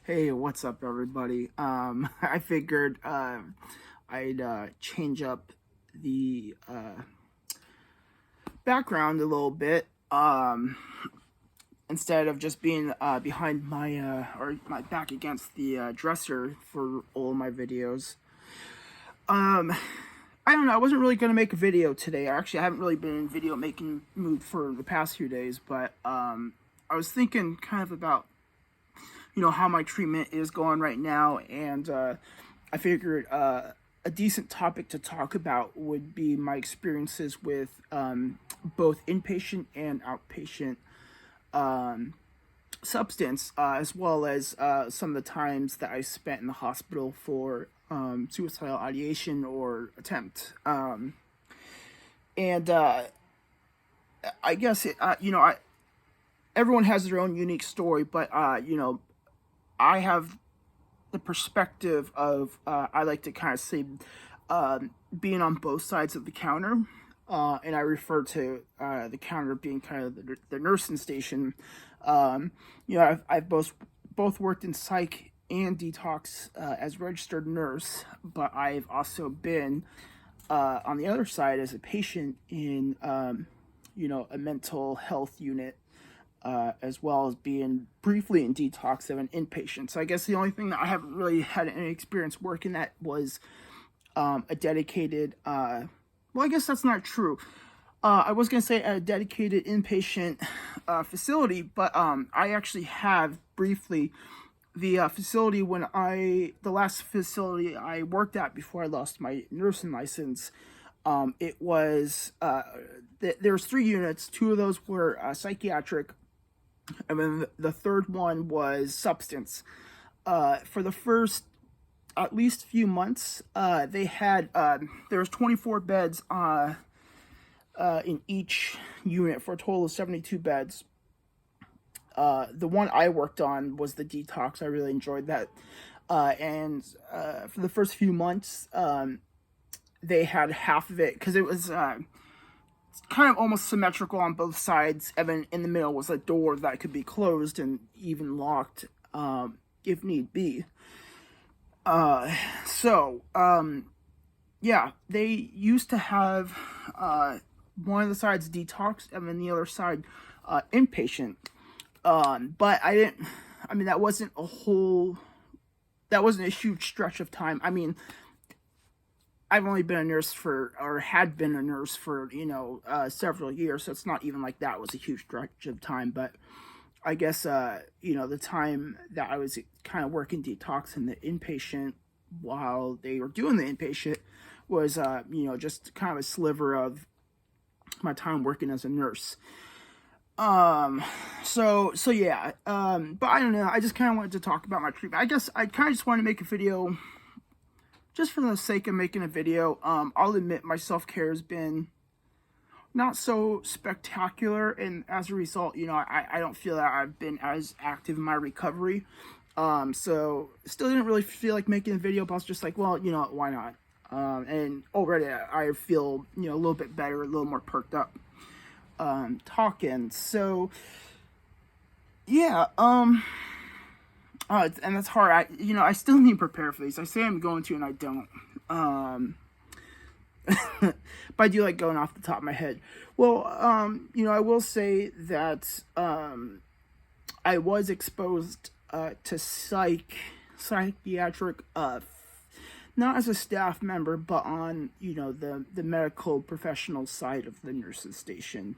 Hey, what's up, everybody? I figured I'd change up the background a little bit. Instead of just being behind my or my back against the dresser for all of my videos. Um, I don't know. I wasn't really gonna make a video today. Actually, I haven't really been in video making mood for the past few days, but I was thinking kind of about how my treatment is going right now, and I figured a decent topic to talk about would be my experiences with both inpatient and outpatient substance, as well as some of the times that I spent in the hospital for suicidal ideation or attempt. And I guess everyone has their own unique story, but I have the perspective of I like to kind of say being on both sides of the counter, and I refer to the counter being kind of the nursing station. I've both worked in psych and detox as registered nurse, but I've also been on the other side as a patient in a mental health unit, as well as being briefly in detox of an inpatient. So I guess the only thing that I haven't really had any experience working at was a dedicated, well, I guess that's not true. I was going to say a dedicated inpatient facility, but I actually have briefly the facility the last facility I worked at before I lost my nursing license. It was, there was 3 units. 2 of those were psychiatric, and then the third one was substance. For the first at least few months, they had there was 24 beds in each unit for a total of 72 beds. The one I worked on was the detox. I really enjoyed that. And for the first few months, they had half of it because it was kind of almost symmetrical on both sides, and then in the middle was a door that could be closed and even locked if need be. Yeah, they used to have one of the sides detox and then the other side inpatient. But that wasn't a huge stretch of time. I mean, I've only been a nurse had been a nurse for, several years, so it's not even like that was a huge stretch of time. But I guess, the time that I was kind of working detox in the inpatient while they were doing the inpatient was, just kind of a sliver of my time working as a nurse. So yeah, but I don't know. I just kind of wanted to talk about my treatment. I guess I kind of just wanted to make a video just for the sake of making a video. I'll admit my self-care has been not so spectacular, and as a result, I don't feel that I've been as active in my recovery. So still didn't really feel like making a video, but I was just like, well, why not? And already I feel, a little bit better, a little more perked up, talking. So yeah, and that's hard. I still need to prepare for these. I say I'm going to, and I don't. But I do like going off the top of my head. Well, I will say that I was exposed to psychiatric, not as a staff member, but on the medical professional side of the nurses station.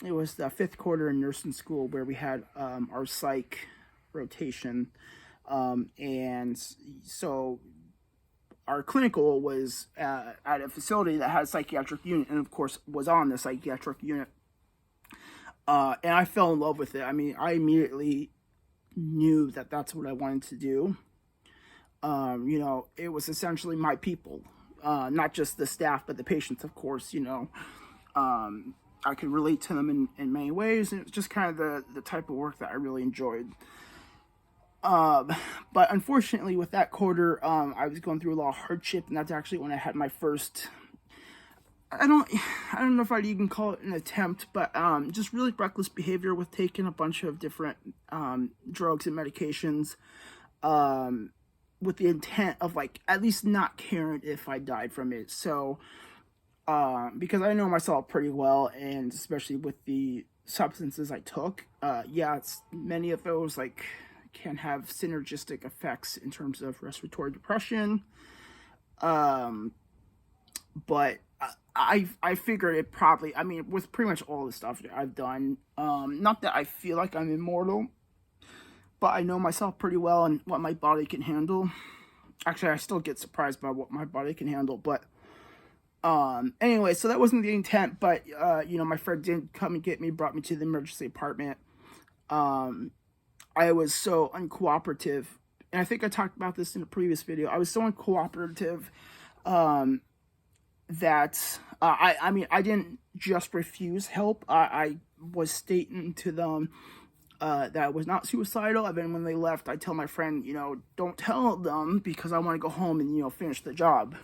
It was the 5th quarter in nursing school where we had our psych rotation, and so our clinical was at a facility that had a psychiatric unit, and of course was on the psychiatric unit. And I fell in love with it. I mean, I immediately knew that that's what I wanted to do. It was essentially my people, not just the staff, but the patients, of course. I could relate to them in many ways, and it was just kind of the type of work that I really enjoyed. But unfortunately, with that quarter, I was going through a lot of hardship, and that's actually when I had my first, I don't I don't know if I'd even call it an attempt, but just really reckless behavior with taking a bunch of different drugs and medications, with the intent of like at least not caring if I died from it. So because I know myself pretty well, and especially with the substances I took, yeah, it's many of those like can have synergistic effects in terms of respiratory depression. Um, but I figured it probably. I mean, with pretty much all the stuff that I've done, not that I feel like I'm immortal, but I know myself pretty well and what my body can handle. Actually, I still get surprised by what my body can handle, but anyway, so that wasn't the intent, but my friend did come and get me, brought me to the emergency department. Um, I was so uncooperative, and I think I talked about this in a previous video. I was so uncooperative, um, that I mean, I didn't just refuse help. I was stating to them that I was not suicidal. And then when they left, I tell my friend, don't tell them because I want to go home and finish the job.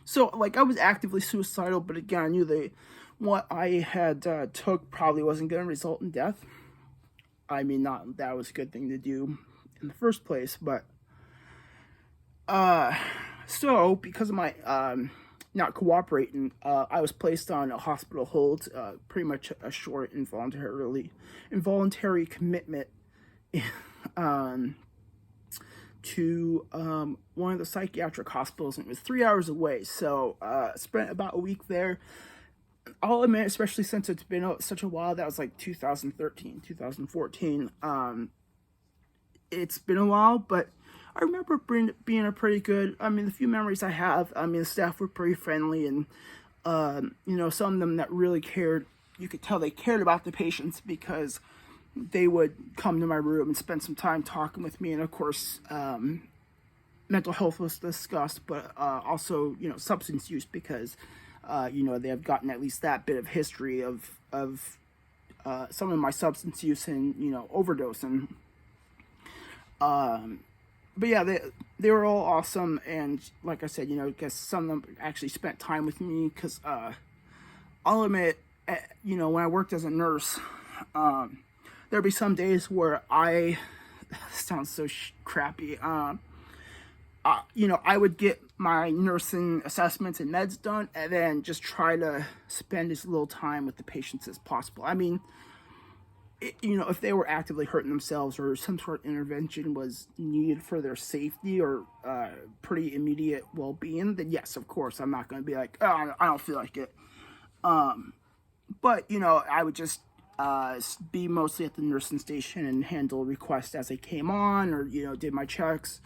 So like I was actively suicidal, but again, I knew what I had took probably wasn't going to result in death. I mean, not that was a good thing to do in the first place, but so because of my not cooperating, I was placed on a hospital hold, pretty much a short involuntary commitment um, to one of the psychiatric hospitals, and it was 3 hours away. So spent about a week there. I'll admit, especially since it's been such a while, that was like 2013, 2014. It's been a while, but I remember being a pretty good. I mean, the few memories I have. I mean, the staff were pretty friendly, and some of them that really cared. You could tell they cared about the patients because they would come to my room and spend some time talking with me. And of course, mental health was discussed, but also substance use because they have gotten at least that bit of history of some of my substance use and overdose and. But yeah, they were all awesome, and like I said, I guess some of them actually spent time with me because I'll admit, when I worked as a nurse, there'd be some days where sounds so crappy. I would get my nursing assessments and meds done, and then just try to spend as little time with the patients as possible. I mean, if they were actively hurting themselves or some sort of intervention was needed for their safety or pretty immediate well-being, then yes, of course, I'm not going to be like, oh, I don't feel like it. But, I would just be mostly at the nursing station and handle requests as they came on or, did my checks.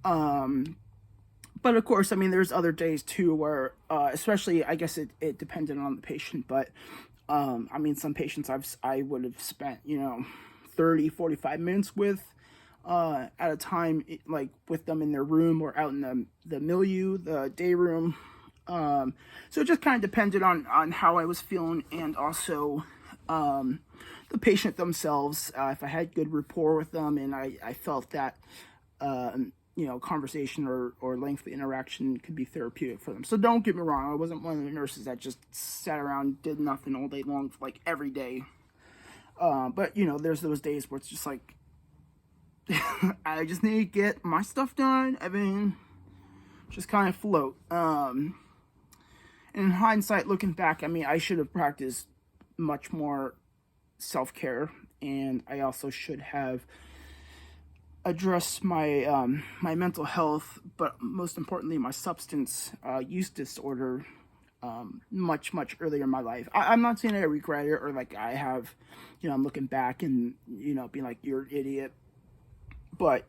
But of course, I mean, there's other days too where, especially, I guess it depended on the patient, but I mean, some patients I would have spent, 30, 45 minutes with at a time, like with them in their room or out in the milieu, the day room. So it just kind of depended on how I was feeling and also the patient themselves. If I had good rapport with them and I felt that, conversation or lengthy interaction could be therapeutic for them. So don't get me wrong, I wasn't one of the nurses that just sat around, did nothing all day long, like every day. But there's those days where it's just like, I just need to get my stuff done and then just kind of float. And in hindsight, looking back, I mean, I should have practiced much more self-care, and I also should have address my my mental health, but most importantly, my substance use disorder much earlier in my life. I'm not saying I regret it or like I have, I'm looking back and being like you're an idiot. But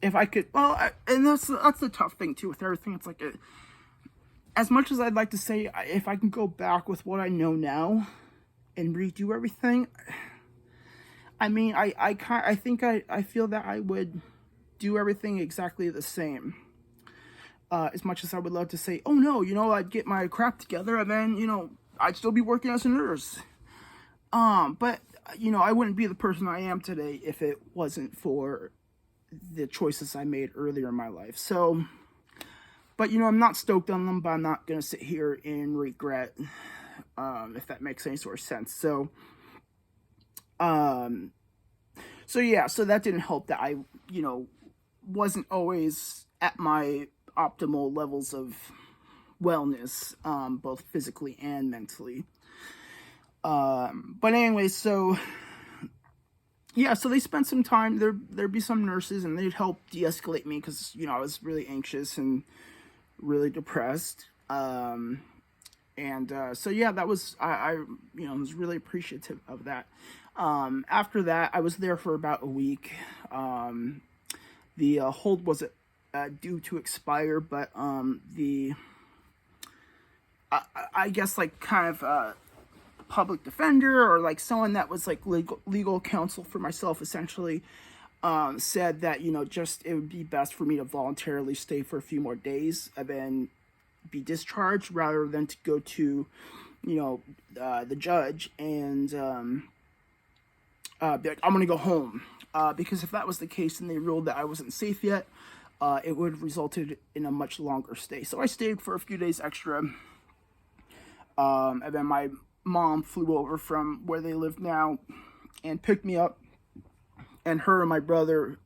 if I could, and that's the tough thing too with everything. It's like as much as I'd like to say, if I can go back with what I know now and redo everything. I mean, I think I feel that I would do everything exactly the same. As much as I would love to say, oh no, I'd get my crap together and then, I'd still be working as a nurse. But, I wouldn't be the person I am today if it wasn't for the choices I made earlier in my life. So, But, I'm not stoked on them, but I'm not going to sit here and regret, if that makes any sort of sense. Um, so that didn't help that I, wasn't always at my optimal levels of wellness, both physically and mentally. But anyway, so yeah, so they spent some time. There'd be some nurses, and they'd help de-escalate me because I was really anxious and really depressed. So yeah, that was I was really appreciative of that. After that, I was there for about a week. The hold was due to expire, but I guess like kind of public defender or like someone that was like legal counsel for myself essentially said that just it would be best for me to voluntarily stay for a few more days and then be discharged rather than to go to the judge and be like, I'm gonna go home, because if that was the case and they ruled that I wasn't safe yet, it would have resulted in a much longer stay. So I stayed for a few days extra, and then my mom flew over from where they live now and picked me up, and her and my brother,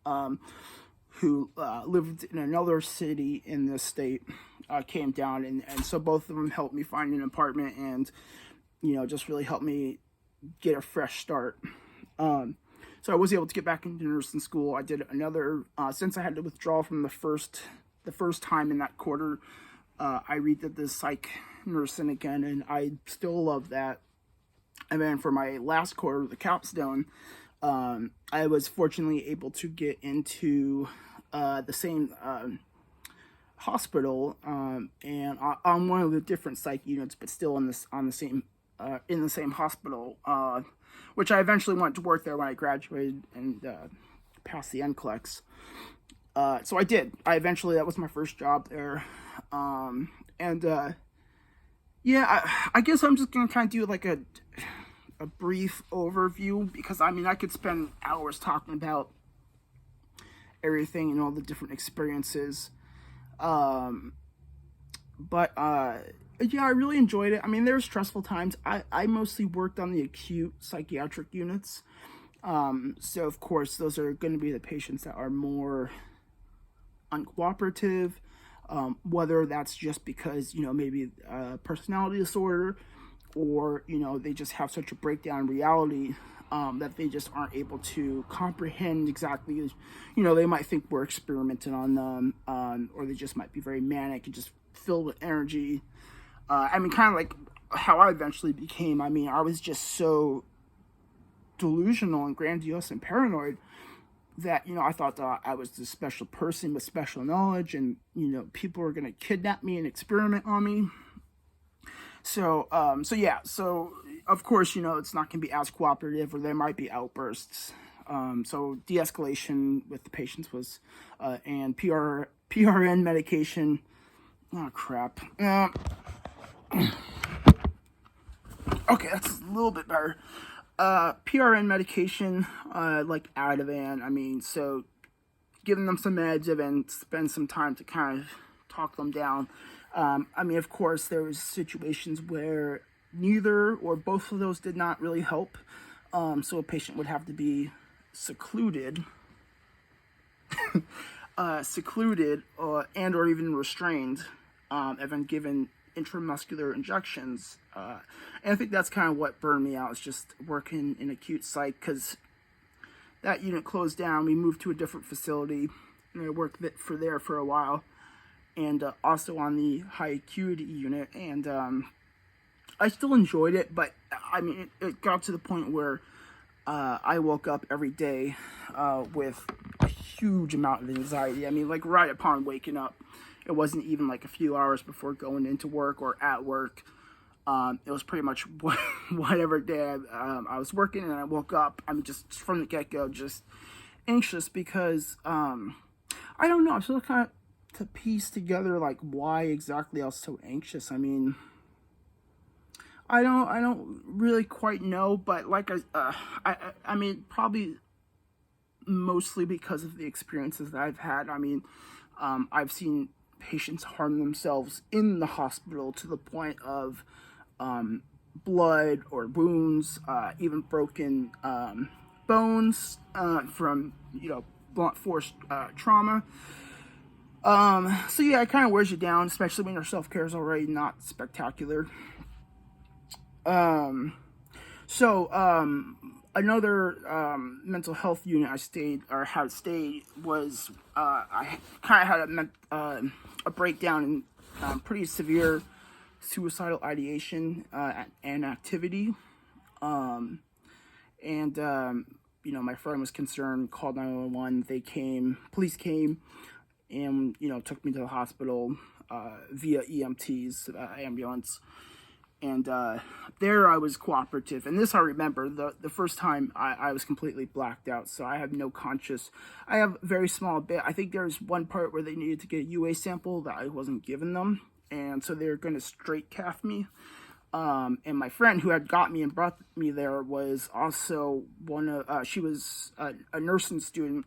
who lived in another city in the state, came down, and so both of them helped me find an apartment and just really helped me get a fresh start. So I was able to get back into nursing school. I did another, since I had to withdraw from the first time in that quarter, I redid the psych nursing again, and I still love that. And then for my last quarter, the capstone, I was fortunately able to get into the same hospital, and on one of the different psych units, but still in the same hospital, which I eventually went to work there when I graduated and passed the NCLEX. So I did. That was my first job there. Yeah, I guess I'm just gonna kind of do like a brief overview, because I could spend hours talking about everything and all the different experiences. But yeah, I really enjoyed it. There were stressful times. I mostly worked on the acute psychiatric units. So of course those are going to be the patients that are more uncooperative, whether that's just because, maybe personality disorder, or, they just have such a breakdown in reality, that they just aren't able to comprehend exactly, they might think we're experimenting on them, or they just might be very manic and just filled with energy. Kind of like how I eventually became. I was just so delusional and grandiose and paranoid that, I thought that I was this special person with special knowledge, and, people were going to kidnap me and experiment on me. So of course, it's not going to be as cooperative, or there might be outbursts. So de-escalation with the patients was, and PRN medication. Oh, crap. Okay, that's a little bit better. PRN medication, like Ativan. So giving them some meds and then spend some time to kind of talk them down. Of course, there was situations where neither or both of those did not really help. So a patient would have to be secluded, and or even restrained, and then given intramuscular injections. And I think that's kind of what burned me out, is just working in acute psych, because that unit closed down. We moved to a different facility, and I worked there for a while, and also on the high acuity unit, and I still enjoyed it, but it got to the point where I woke up every day with a huge amount of anxiety. Like right upon waking up. It wasn't even like a few hours before going into work or at work. It was pretty much whatever day I was working, and I woke up. Just from the get-go, just anxious, because I don't know. I'm still kind of to piece together like why exactly I was so anxious. I don't really quite know, but like I probably mostly because of the experiences that I've had. I've seen patients harm themselves in the hospital to the point of blood or wounds, even broken bones from blunt force trauma. So yeah, it kind of wears you down, especially when your self-care is already not spectacular. Another mental health unit I stayed or had stayed was I kind of had a breakdown in pretty severe suicidal ideation and activity. My friend was concerned, called 911. Police came, and took me to the hospital via EMTs, ambulance. And there I was cooperative. And this I remember, the first time I was completely blacked out, so I have no conscious. I have a very small bit. I think there's one part where they needed to get a UA sample that I wasn't giving them. And so they were going to straight calf me. And my friend who had got me and brought me there was also she was a nursing student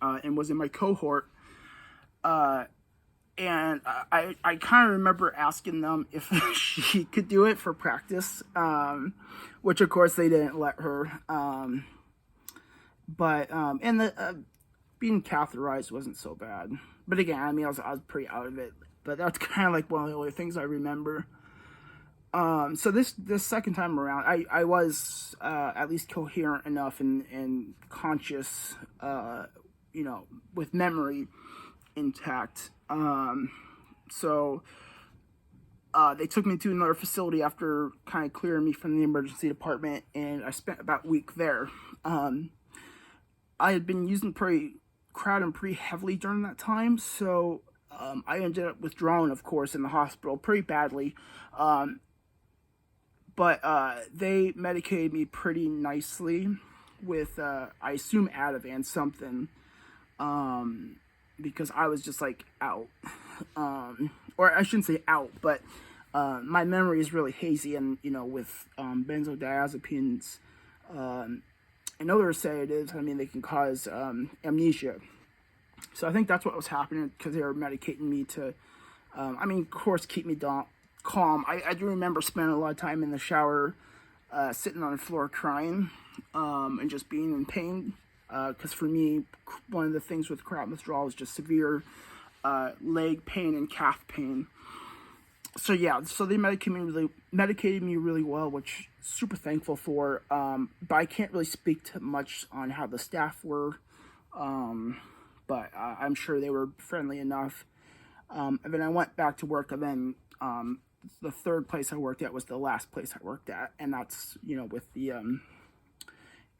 and was in my cohort. And I kind of remember asking them if she could do it for practice, which of course they didn't let her. Being catheterized wasn't so bad. But again, I was pretty out of it. But that's kind of like one of the only things I remember. So this second time around, I was at least coherent enough and conscious, with memory intact. They took me to another facility after kind of clearing me from the emergency department, and I spent about a week there. I had been using Kratom pretty heavily during that time, so I ended up withdrawing, of course, in the hospital pretty badly. But they medicated me pretty nicely with, I assume, Ativan something, because I was just like out. Or I shouldn't say out, but my memory is really hazy, and with benzodiazepines and other sedatives, they can cause amnesia. So I think that's what was happening, because they were medicating me to, of course, keep me calm. I do remember spending a lot of time in the shower, sitting on the floor crying, and just being in pain. Because for me, one of the things with Kratom withdrawal is just severe leg pain and calf pain. So yeah, they medicated me really well, which super thankful for. But I can't really speak to much on how the staff were. But I'm sure they were friendly enough. And then I went back to work, and then the third place I worked at was the last place I worked at, and that's with the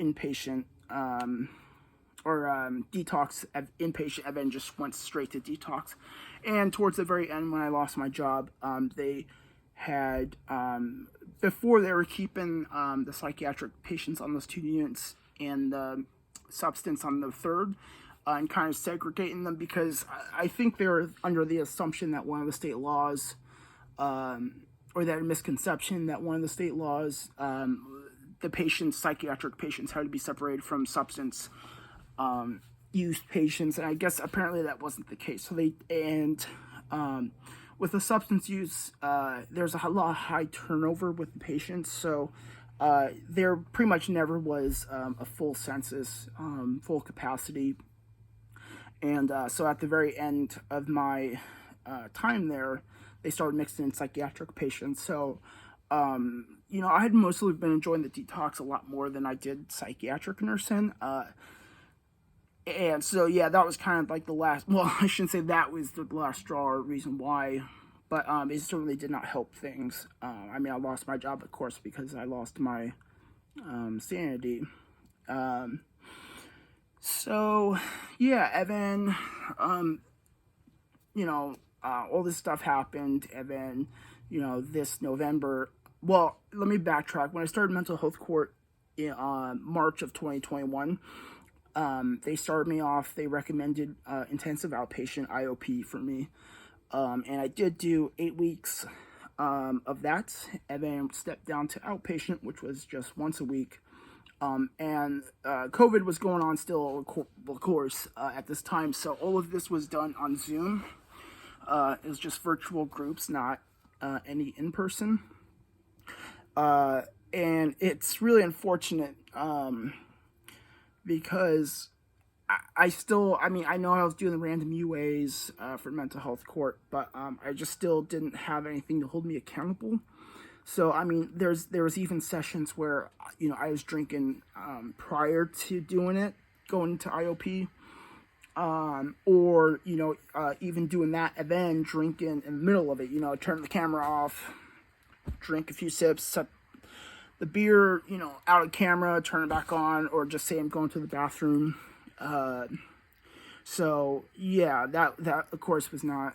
inpatient detox inpatient, and then just went straight to detox. And towards the very end, when I lost my job, they had before they were keeping the psychiatric patients on those 2 units and the substance on the third, and kind of segregating them, because I think they were under the assumption that one of the state laws, or that misconception that one of the state laws, the psychiatric patients had to be separated from substance use patients, and I guess apparently that wasn't the case. So with the substance use, there's a lot of high turnover with the patients, so there pretty much never was a full census, full capacity. And so at the very end of my time there, they started mixing in psychiatric patients. So, I had mostly been enjoying the detox a lot more than I did psychiatric nursing. And so, yeah, that was kind of like the last, well, I shouldn't say that was the last straw or reason why, but it certainly did not help things. I lost my job, of course, because I lost my sanity. So, yeah, and then, all this stuff happened, and then, this November, well, let me backtrack. When I started mental health court in March of 2021, they started me off, they recommended intensive outpatient IOP for me, and I did do 8 weeks of that, and then stepped down to outpatient, which was just once a week. And COVID was going on still, of course, at this time, so all of this was done on Zoom. It was just virtual groups, not any in person. And it's really unfortunate because I mean, I know I was doing the random UAs for mental health court, but I just still didn't have anything to hold me accountable. So, I mean, there was even sessions where, I was drinking prior to doing it, going into IOP, or, even doing that and then drinking in the middle of it, turn the camera off, drink a few sips, set the beer, out of camera, turn it back on, or just say I'm going to the bathroom. So yeah, that of course was not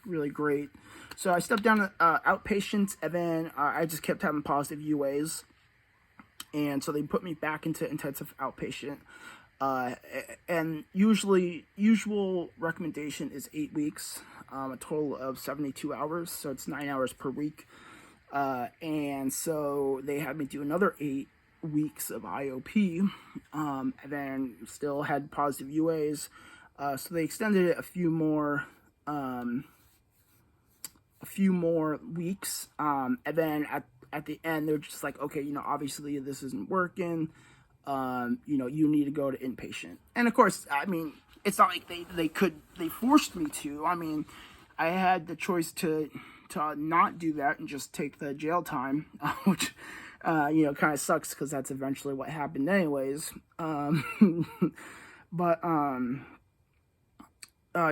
really great. So I stepped down to outpatient, and then I just kept having positive UAs, and so they put me back into intensive outpatient. And usual recommendation is 8 weeks, a total of 72 hours, so it's 9 hours per week. And so they had me do another 8 weeks of IOP, and then still had positive UAs. So they extended it a few more weeks. And then at the end, they're just like, okay, obviously this isn't working. You need to go to inpatient. And of course, I mean, it's not like they forced me to. I mean, I had the choice to not do that and just take the jail time, which, kind of sucks because that's eventually what happened anyways. But,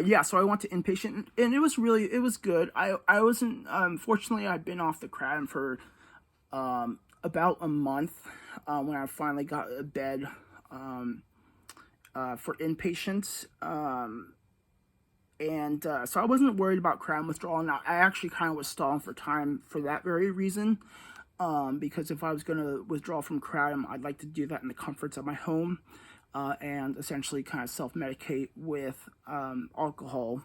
yeah, so I went to inpatient, and it was good. I wasn't, fortunately, I'd been off the kratom for, about a month, when I finally got a bed, for inpatients. And so I wasn't worried about kratom withdrawal, and I actually kind of was stalling for time for that very reason, because if I was going to withdraw from kratom, I'd like to do that in the comforts of my home, and essentially kind of self-medicate with alcohol,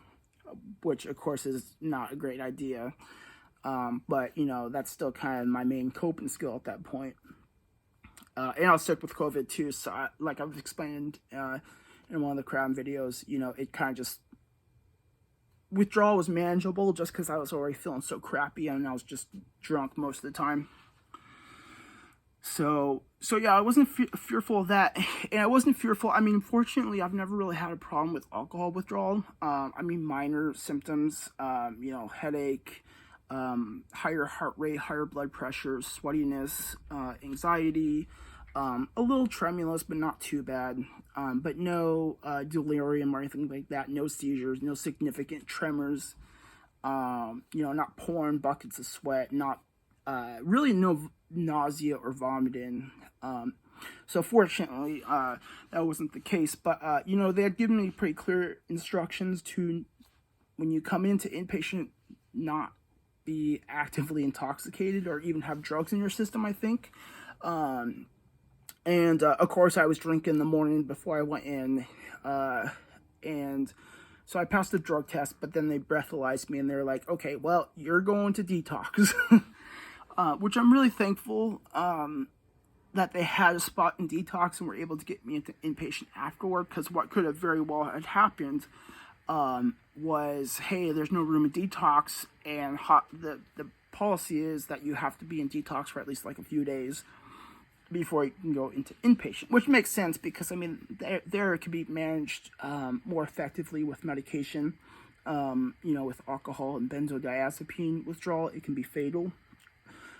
which of course is not a great idea, but that's still kind of my main coping skill at that point. And I was sick with COVID too, so like I've explained in one of the kratom videos, it kind of just, withdrawal was manageable just because I was already feeling so crappy and I was just drunk most of the time. So yeah, I wasn't fearful of that, and I wasn't fearful. I mean, fortunately, I've never really had a problem with alcohol withdrawal. I mean, minor symptoms, headache, higher heart rate, higher blood pressure, sweatiness, anxiety, a little tremulous, but not too bad. But no delirium or anything like that. No seizures, no significant tremors. Not pouring buckets of sweat. Not really no nausea or vomiting. So fortunately, that wasn't the case. But they had given me pretty clear instructions to, when you come into inpatient, not be actively intoxicated or even have drugs in your system, I think. And of course, I was drinking the morning before I went in, and so I passed the drug test, but then they breathalyzed me and they're like, okay, well, you're going to detox, which I'm really thankful that they had a spot in detox and were able to get me into inpatient afterward, because what could have very well had happened was, hey, there's no room in detox, and the policy is that you have to be in detox for at least like a few days before you can go into inpatient, which makes sense because, I mean, there it can be managed more effectively with medication. With alcohol and benzodiazepine withdrawal, it can be fatal.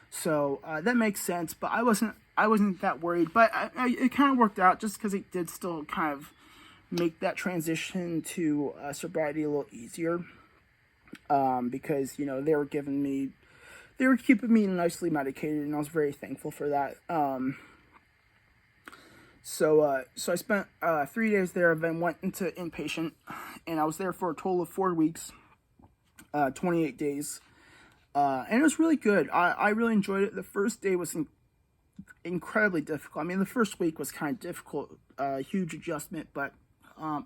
So that makes sense, but I wasn't that worried. But it kind of worked out just because it did still kind of make that transition to sobriety a little easier, because they were keeping me nicely medicated, and I was very thankful for that. So I spent 3 days there, then went into inpatient, and I was there for a total of 4 weeks, 28 days, and it was really good. I really enjoyed it. The first day was incredibly difficult. I mean, the first week was kind of difficult, huge adjustment, but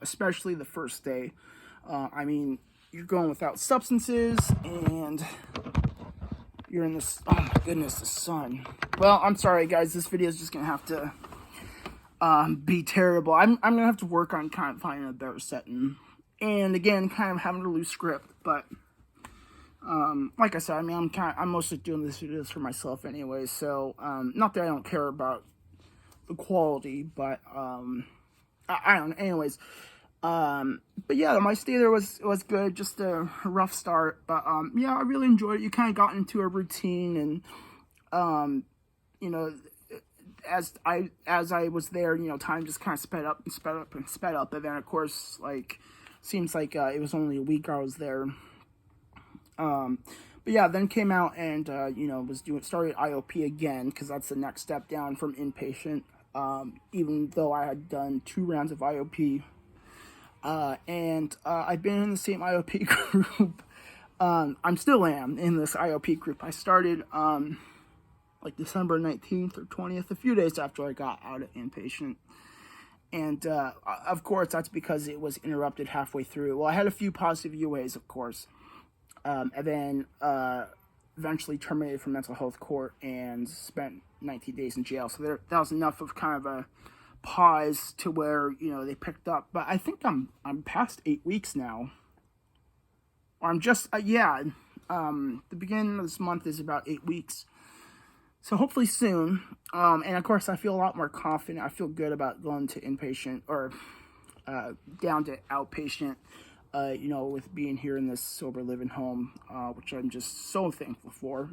especially the first day. I mean, you're going without substances, and you're in this, oh my goodness, the sun. Well, I'm sorry guys, this video is just gonna have to be terrible. I'm gonna have to work on kind of finding a better setting, and again, kind of having a loose script, but Like I said, I mean, I'm mostly doing this videos for myself anyway, so, not that I don't care about the quality, but, I don't know, anyways. But yeah, my stay there was good, just a rough start, but, yeah, I really enjoyed it. You kind of got into a routine, and, you know, as I was there, time just kind of sped up and sped up and sped up, and then of course, like, seems like it was only a week I was there. But yeah, then came out and started IOP again, because that's the next step down from inpatient. Even though I had done 2 rounds of IOP, and I've been in the same IOP group. I'm still am in this IOP group. I started like December 19th or 20th, a few days after I got out of inpatient. And of course, that's because it was interrupted halfway through. Well, I had a few positive UAs, of course, and then eventually terminated from mental health court and spent 19 days in jail. So that was enough of kind of a pause to where they picked up. But I think I'm past 8 weeks now, or I'm just the beginning of this month is about 8 weeks. So hopefully soon. And of course, I feel a lot more confident. I feel good about going to inpatient or down to outpatient, with being here in this sober living home, which I'm just so thankful for.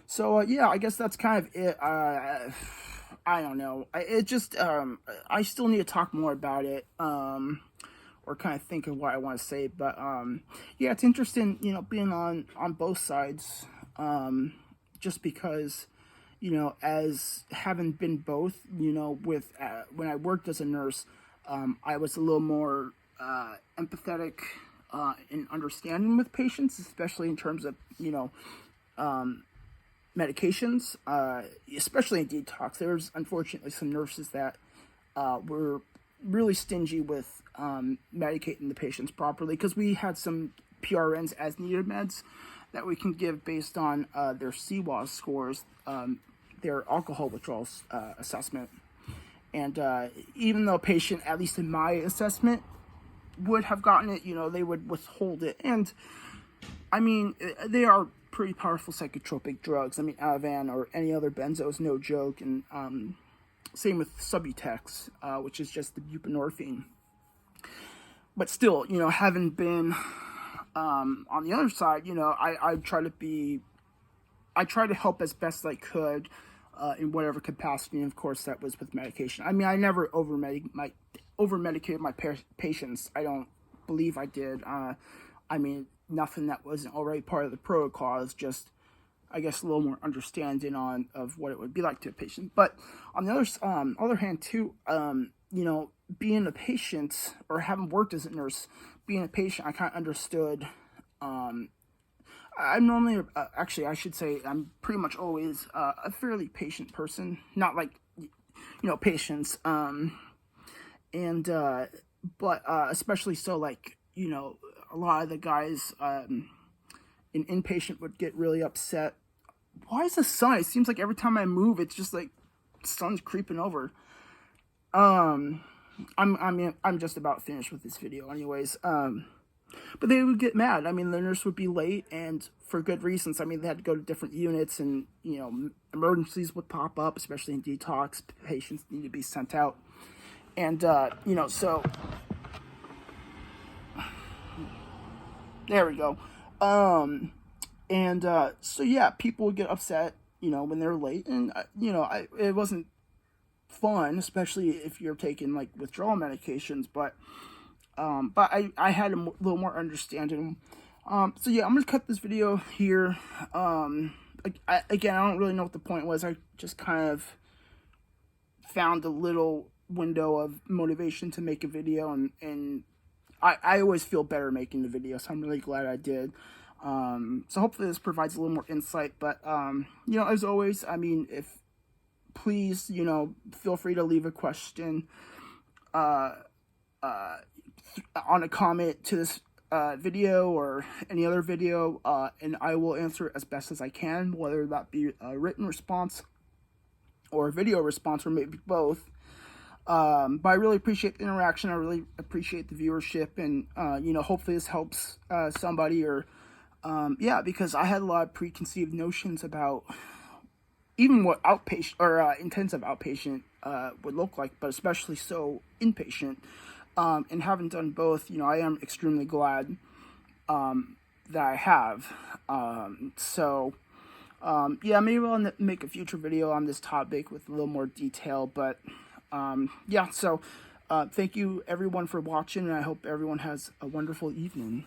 So yeah, I guess that's kind of it. I don't know. I still need to talk more about it, or kind of think of what I want to say. But yeah, it's interesting, being on both sides. Just because, as having been both, with when I worked as a nurse, I was a little more empathetic and understanding with patients, especially in terms of, medications, especially in detox. There's unfortunately some nurses that were really stingy with medicating the patients properly, because we had some PRNs as needed meds that we can give based on their CWAS scores, their alcohol withdrawal assessment. And even though a patient, at least in my assessment, would have gotten it, they would withhold it. And I mean, they are pretty powerful psychotropic drugs. I mean, Ativan or any other benzo is no joke. And same with Subutex, which is just the buprenorphine. But still, having been on the other side, I try to help as best I could in whatever capacity. And of course, that was with medication. I mean, I never over medicated my patients. I don't believe I did. I mean, nothing that wasn't already part of the protocol. It's just, I guess, a little more understanding of what it would be like to a patient. But on the other hand, too, being a patient, or having worked as a nurse, being a patient, I kind of understood. I'm normally, actually, I should say, I'm pretty much always a fairly patient person. Not like, patients. But especially so, like, a lot of the guys in inpatient would get really upset. Why is the sun? It seems like every time I move, it's just like sun's creeping over. I'm just about finished with this video, anyways. But they would get mad. I mean, the nurse would be late, and for good reasons. I mean, they had to go to different units, and emergencies would pop up, especially in detox. Patients need to be sent out, and so there we go. So yeah, people would get upset, when they're late, and it wasn't fun, especially if you're taking like withdrawal medications. But I had a little more understanding. So yeah, I'm gonna cut this video here. Again, I don't really know what the point was. I just kind of found a little window of motivation to make a video, and I always feel better making the video, so I'm really glad I did. So hopefully this provides a little more insight. But as always, I mean, please, feel free to leave a question on a comment to this video or any other video, and I will answer it as best as I can, whether that be a written response or a video response, or maybe both. But I really appreciate the interaction. I really appreciate the viewership, and hopefully this helps somebody, or Yeah, because I had a lot of preconceived notions about even what outpatient or intensive outpatient would look like, but especially so inpatient. And having done both, I am extremely glad that I have. Yeah, maybe I'll make a future video on this topic with a little more detail. But yeah, so thank you everyone for watching, and I hope everyone has a wonderful evening.